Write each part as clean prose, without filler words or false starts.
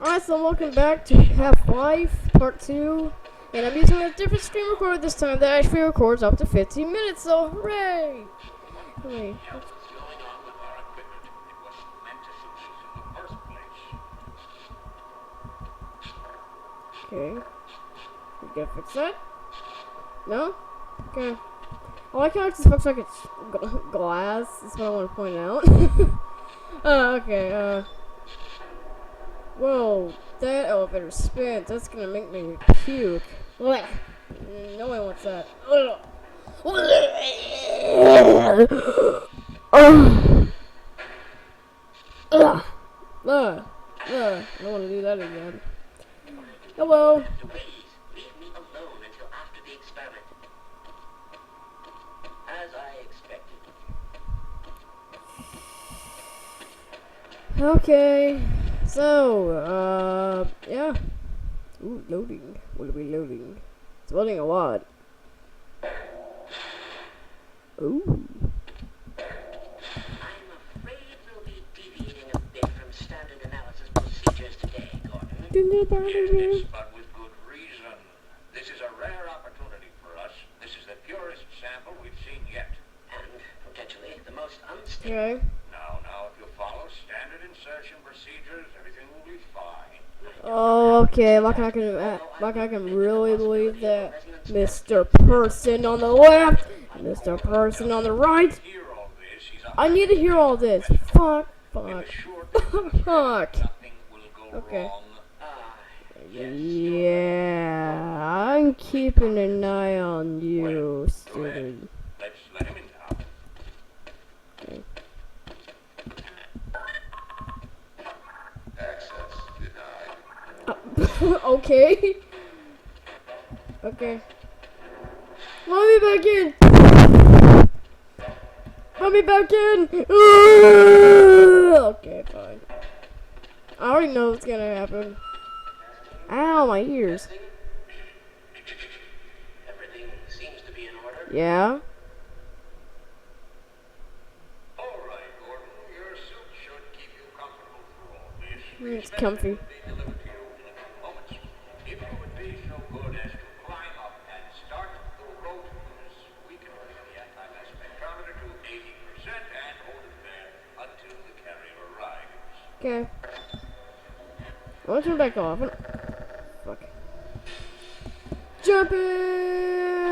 Alright, so welcome back to Half-Life Part 2. And I'm using a different screen recorder this time that actually records up to 15 minutes, so hooray! Hooray. Okay. We gotta fix that? No? Okay. I like how it just looks like it's glass. That's what I want to point out. Okay, Whoa, that elevator spins. That's gonna make me puke. Blech. No one wants that. Ugh. Ugh. Ugh. I don't want to do that again. Hello. Okay. So, yeah. Ooh, loading. What are we loading? It's loading a lot. Ooh. I'm afraid we'll be deviating a bit from standard analysis procedures today, Gordon. Yes, but with good reason. This is a rare opportunity for us. This is the purest sample we've seen yet. And potentially the most unstable. Okay. Now, if you follow standard insertion procedures, everything will be fine. Oh, okay. Like I can really believe that Mr. Person on the left, Mr. Person on the right. Hear all this. He's up I need to hear all this. Fuck. Fuck. Fuck. Nothing will go Okay. wrong. Yeah, I'm keeping an eye on you, student. Let's let him in now. Access denied. Okay. Okay. Let me back in. Let me back in. Okay, fine. I already know what's gonna happen. Ow, my ears. Everything seems to be in order. Yeah. All right, Gordon. Your suit should keep you comfortable through all this. It's comfy. Will be delivered to you in a few moments. If you would be so good as to climb up and start the rotors, we can bring the anti-mass spectrometer to 80% and hold it there until the carrier arrives. Okay. I want to turn back off. Fuck. Jumping!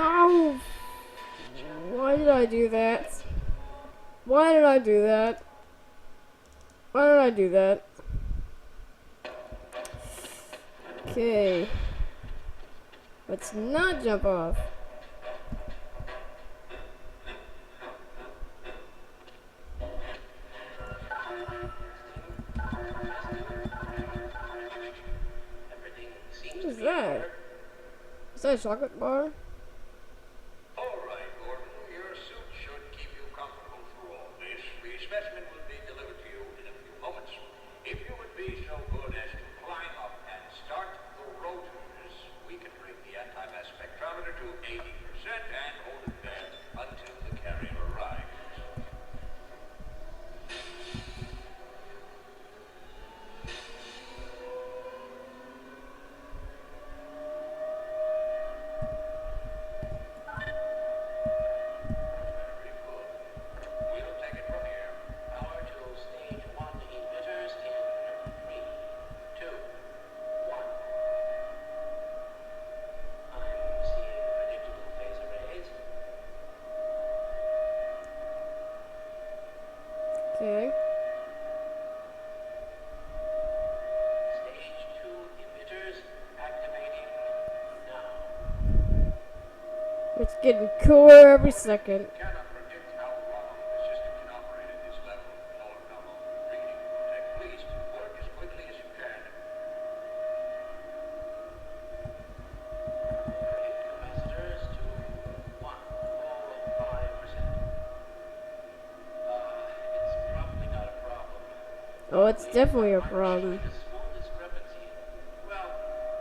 Oh! Why did I do that? Why did I do that? Why did I do that? Okay. Let's not jump off. Everything seems What to is be in that? order. Is that a chocolate bar? All right, Gordon. Your suit should keep you comfortable through all this. The specimen will be delivered to you in a few moments. If you would be so good as to climb up and start the rotors, we can bring the anti-mass spectrometer to 80% and hold it there until the carrier arrives. Very good. We'll take it from here. Power to stage 1 emitters in 3, 2, 1. I'm seeing predictable phase arrays. Okay. Stage 2 emitters activating now. It's getting cooler every second. Cannot predict how long the system can operate at this level, nor how long the reading will take. Please work as quickly as you can. Capacitors to 105%. It's probably not a problem. Oh, it's definitely a problem. A small discrepancy. Well,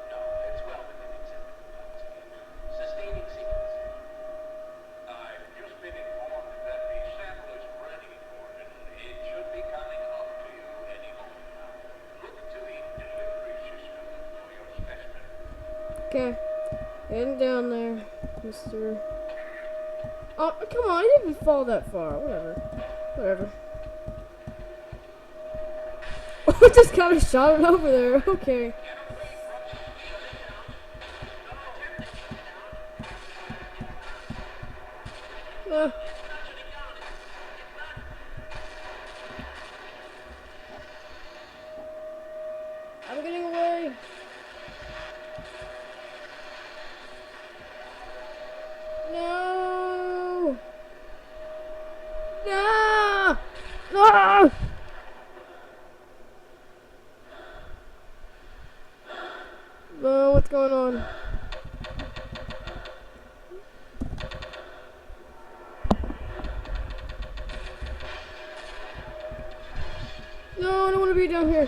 no, it's well within acceptable bounds again. Sustaining sequence. I've just been informed that the sample is ready, Gordon. It should be coming up to you any moment now. Look to the delivery Okay. Heading down there, Mr. Oh, come on, I didn't even fall that far. Whatever. Whatever. I just kind of shot it over there. Okay. Uh, I'm getting away. No. No. No. What's going on? No, I don't want to be down here.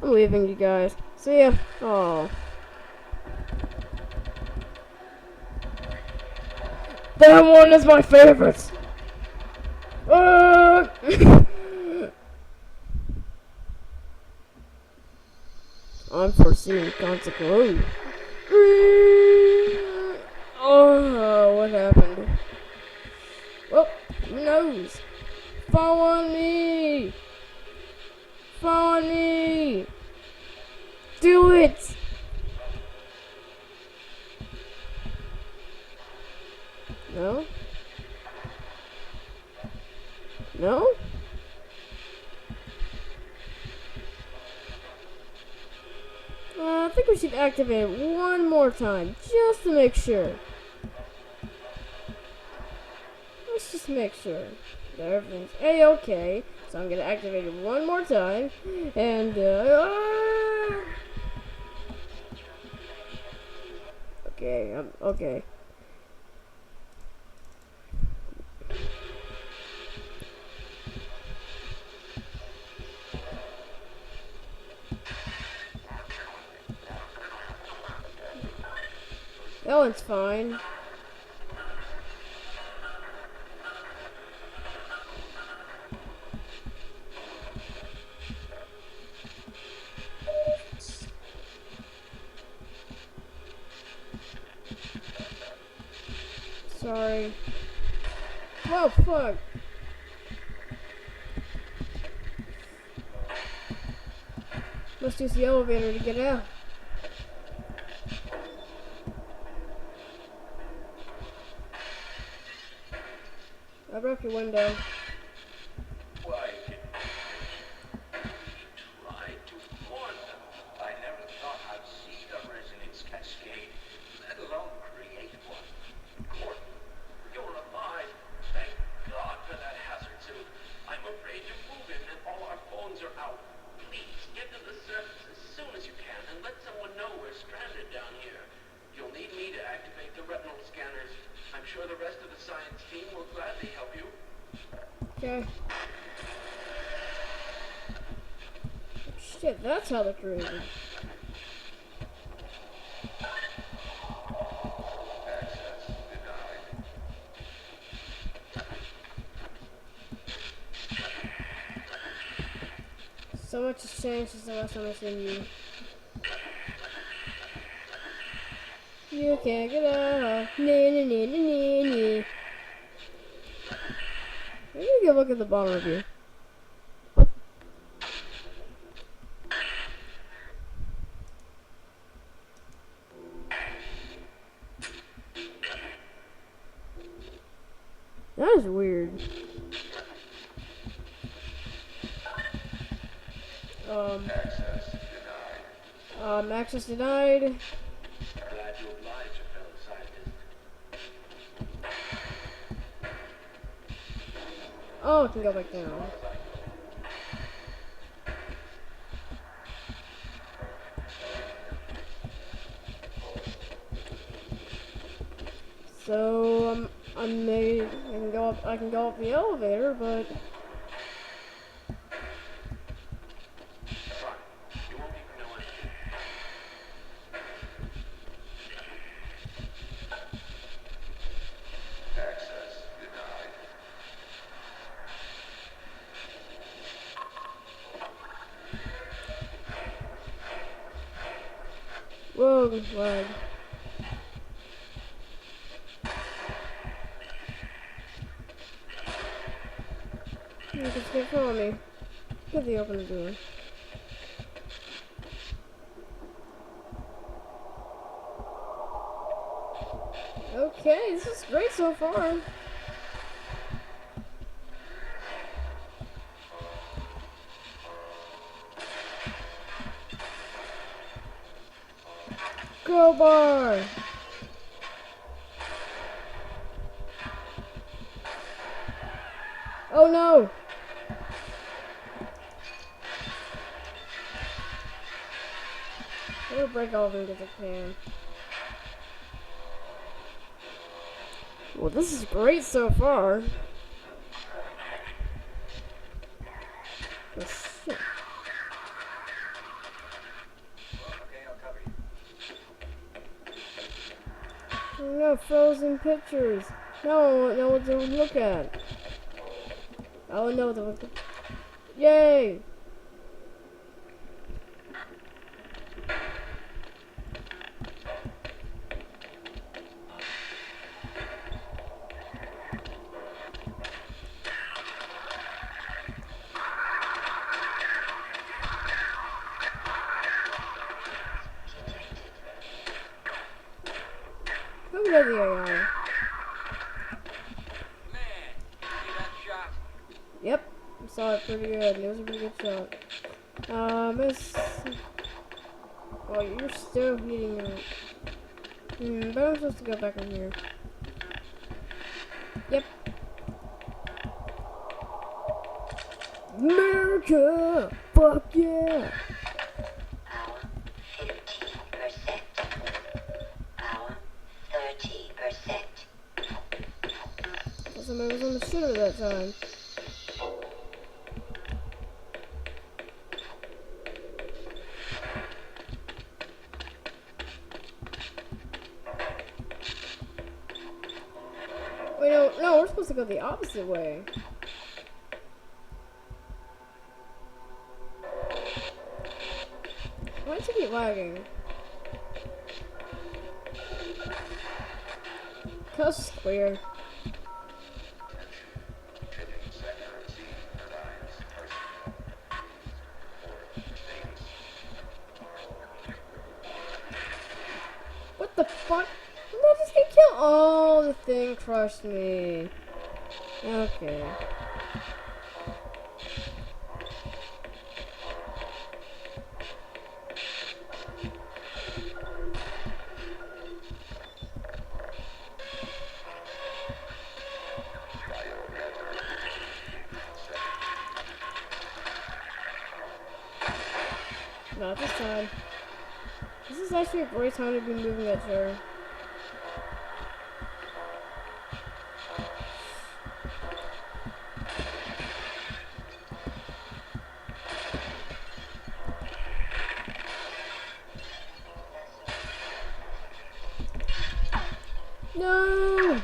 I'm leaving, you guys. See ya. Oh. That one is my favorite. Unforeseen consequence. Oh, what happened? Well, who knows? Fall on me! Fall on me! Do it! No? No? I think we should activate it one more time, just to make sure. Let's just make sure that everything's A-okay. So I'm gonna activate it one more time, and okay, okay. That one's fine. Sorry. Whoa, fuck. Let's use the elevator to get out. I broke your window. Why didn't he try to warn them? I never thought I'd see a resonance cascade, let alone create one. Gordon, you're alive. Thank God for that hazard suit. I'm afraid to move in and all our phones are out. Please get to the surface as soon as you can and let someone know we're stranded down here. You'll need me to activate the retinal scanners. I'm sure the rest of the science team will gladly help you. Okay. Shit, that's how they're created. Access denied. So much has changed since the last time I seen you. You can't get out. Nee. Maybe you can look at the bottom of you. That is weird. Access denied. Glad to oblige a fellow scientist. Oh, I can go back down. So I can go up the elevator, but You won't even know anything. Access denied. Whoa, lag. You just can't follow me. Get the open door. Okay, this is great so far. Crowbar! Oh no! I'm gonna break all of them because I can. Well, this is great so far. Oh, shit. Okay, I'll cover you. Oh no, frozen pictures. No, no one to look at. Oh no, the yay! Who got the AI? Man, see that shot? Yep, I saw it pretty good. It was a pretty good shot. Miss. Oh, you're still heating up. But I'm supposed to go back in here. Yep. America! Fuck yeah! Power 15%. Power 30%. Well, somebody was on the shitter that time. Wait, no, we're supposed to go the opposite way. Why does it keep lagging? Cause it's clear. What the fuck? Did I just get killed? Oh, the thing crushed me. Okay. Not this time. This is actually a great time to be moving that chair. No!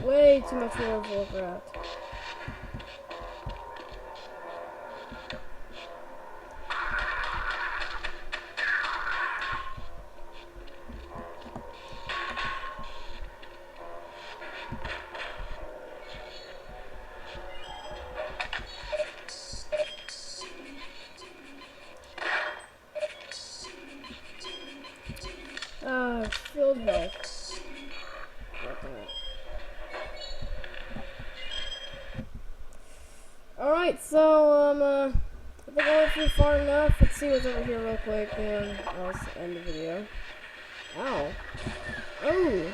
Way too much World of Warcraft. Field health. Alright, so, I think I went through far enough. Let's see what's over here real quick, and I'll end the video. Ow. Oh!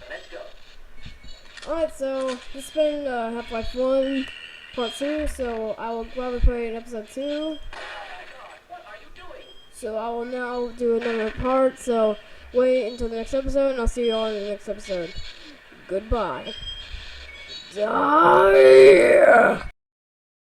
Let's go. Alright, so this has been Half-Life 1 Part 2, so I will probably play in episode 2. Oh my God, what are you doing? So I will now do another part, so wait until the next episode, and I'll see you all in the next episode. Goodbye. Die!